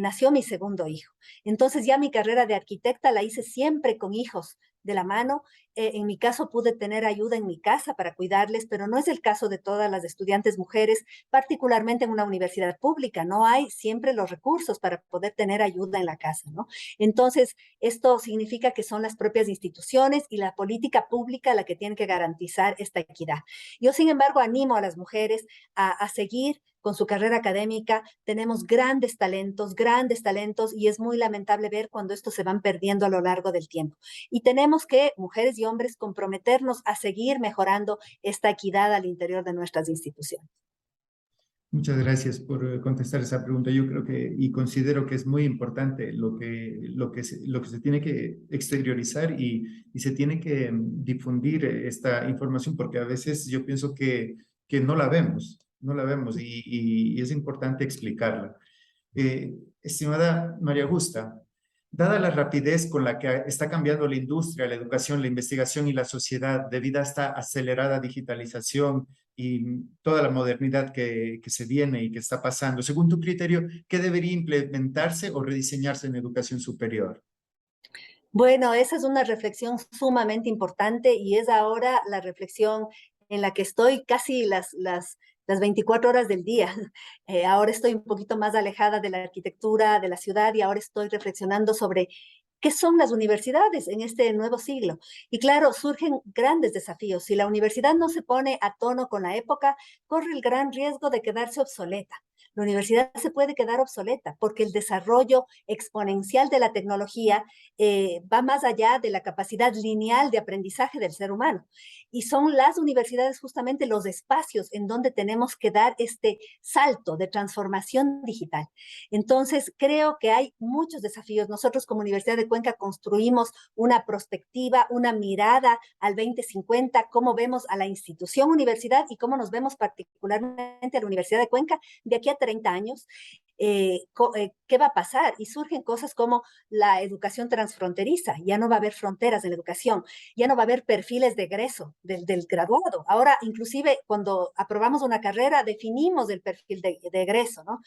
nació mi segundo hijo. Entonces ya mi carrera de arquitecta la hice siempre con hijos de la mano. En mi caso pude tener ayuda en mi casa para cuidarles, pero no es el caso de todas las estudiantes mujeres, particularmente en una universidad pública. No hay siempre los recursos para poder tener ayuda en la casa, ¿no? Entonces, esto significa que son las propias instituciones y la política pública la que tiene que garantizar esta equidad. Yo, sin embargo, animo a las mujeres a seguir con su carrera académica. Tenemos grandes talentos, y es muy lamentable ver cuando estos se van perdiendo a lo largo del tiempo. Y tenemos que, mujeres y hombres, comprometernos a seguir mejorando esta equidad al interior de nuestras instituciones. Muchas gracias por contestar esa pregunta. Yo creo y considero que es muy importante lo que se tiene que exteriorizar y se tiene que difundir esta información, porque a veces yo pienso que no la vemos y es importante explicarla. Estimada María Augusta, dada la rapidez con la que está cambiando la industria, la educación, la investigación y la sociedad debido a esta acelerada digitalización y toda la modernidad que se viene y que está pasando, según tu criterio, ¿qué debería implementarse o rediseñarse en educación superior? Bueno, esa es una reflexión sumamente importante y es ahora la reflexión en la que estoy casi las 24 horas del día. Ahora estoy un poquito más alejada de la arquitectura, de la ciudad, y ahora estoy reflexionando sobre qué son las universidades en este nuevo siglo. Y claro, surgen grandes desafíos. Si la universidad no se pone a tono con la época, corre el gran riesgo de quedarse obsoleta. La universidad se puede quedar obsoleta porque el desarrollo exponencial de la tecnología va más allá de la capacidad lineal de aprendizaje del ser humano. Y son las universidades justamente los espacios en donde tenemos que dar este salto de transformación digital. Entonces, creo que hay muchos desafíos. Nosotros como Universidad de Cuenca construimos una perspectiva, una mirada al 2050, cómo vemos a la institución universidad y cómo nos vemos particularmente a la Universidad de Cuenca de aquí a 30 años. ¿Qué va a pasar? Y surgen cosas como la educación transfronteriza. Ya no va a haber fronteras en la educación, ya no va a haber perfiles de egreso del graduado. Ahora, inclusive, cuando aprobamos una carrera, definimos el perfil de egreso, ¿no?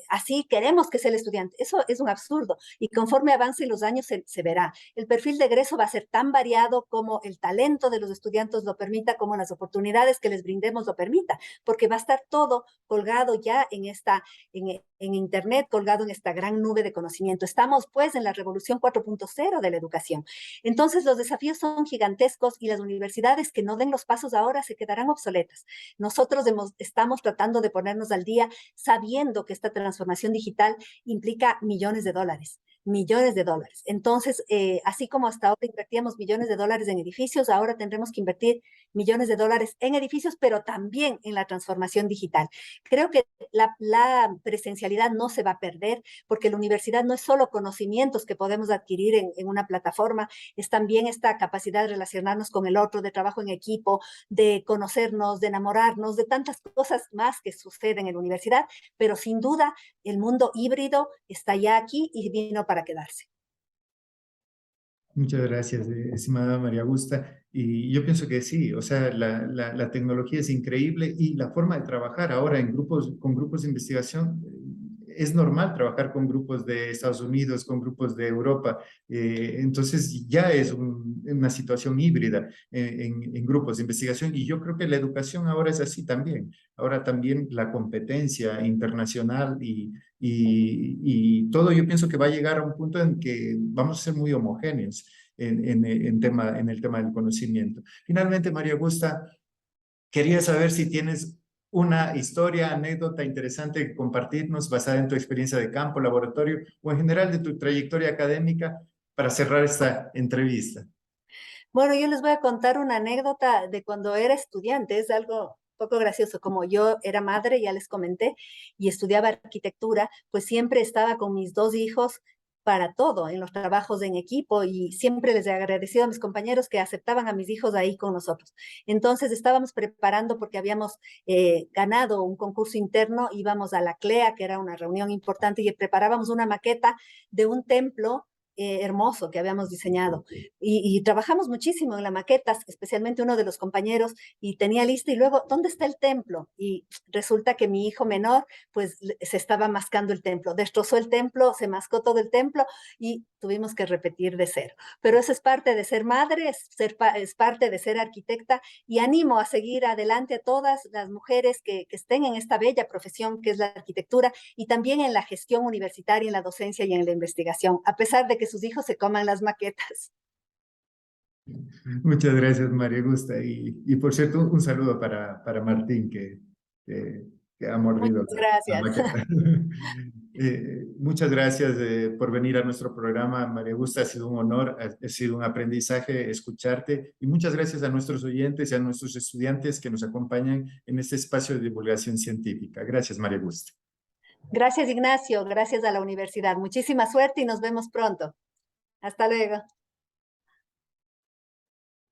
Así queremos que sea el estudiante. Eso es un absurdo. Y conforme avancen los años, se verá. El perfil de egreso va a ser tan variado como el talento de los estudiantes lo permita, como las oportunidades que les brindemos lo permita, porque va a estar todo colgado ya en Internet, colgado en esta gran nube de conocimiento. Estamos pues en la revolución 4.0 de la educación. Entonces los desafíos son gigantescos y las universidades que no den los pasos ahora se quedarán obsoletas. Nosotros estamos tratando de ponernos al día sabiendo que esta transformación digital implica millones de dólares. Millones de dólares. Entonces, así como hasta ahora invertíamos millones de dólares en edificios, ahora tendremos que invertir millones de dólares en edificios, pero también en la transformación digital. Creo que la presencialidad no se va a perder, porque la universidad no es solo conocimientos que podemos adquirir en una plataforma, es también esta capacidad de relacionarnos con el otro, de trabajo en equipo, de conocernos, de enamorarnos, de tantas cosas más que suceden en la universidad, pero sin duda el mundo híbrido está ya aquí y vino para quedarse. Muchas gracias, estimada María Augusta. Y yo pienso que sí, o sea, la tecnología es increíble y la forma de trabajar ahora en grupos, con grupos de investigación, es normal trabajar con grupos de Estados Unidos, con grupos de Europa. Entonces ya es una situación híbrida en grupos de investigación y yo creo que la educación ahora es así también. Ahora también la competencia internacional y todo, yo pienso que va a llegar a un punto en que vamos a ser muy homogéneos en el tema del conocimiento. Finalmente, María Augusta, quería saber si tienes una historia, anécdota interesante que compartirnos basada en tu experiencia de campo, laboratorio o en general de tu trayectoria académica para cerrar esta entrevista. Bueno, yo les voy a contar una anécdota de cuando era estudiante, es algo poco gracioso. Como yo era madre, ya les comenté, y estudiaba arquitectura, pues siempre estaba con mis dos hijos para todo, en los trabajos en equipo, y siempre les he agradecido a mis compañeros que aceptaban a mis hijos ahí con nosotros. Entonces estábamos preparando porque habíamos ganado un concurso interno, íbamos a la CLEA, que era una reunión importante, y preparábamos una maqueta de un templo hermoso que habíamos diseñado. Y trabajamos muchísimo en la maqueta, especialmente uno de los compañeros, y tenía lista, y luego, ¿dónde está el templo? Y resulta que mi hijo menor, pues, se estaba mascando el templo, destrozó el templo, se mascó todo el templo, y tuvimos que repetir de cero. Pero eso es parte de ser madre, es parte de ser arquitecta, y animo a seguir adelante a todas las mujeres que estén en esta bella profesión que es la arquitectura, y también en la gestión universitaria, en la docencia y en la investigación, a pesar de que sus hijos se coman las maquetas. Muchas gracias, María Augusta. Y por cierto, un saludo para Martín, que ha mordido Muchas la gracias. maqueta. Muchas gracias por venir a nuestro programa, María Augusta. Ha sido un honor, ha sido un aprendizaje escucharte. Y muchas gracias a nuestros oyentes y a nuestros estudiantes que nos acompañan en este espacio de divulgación científica. Gracias, María Augusta. Gracias, Ignacio. Gracias a la universidad. Muchísima suerte y nos vemos pronto. Hasta luego.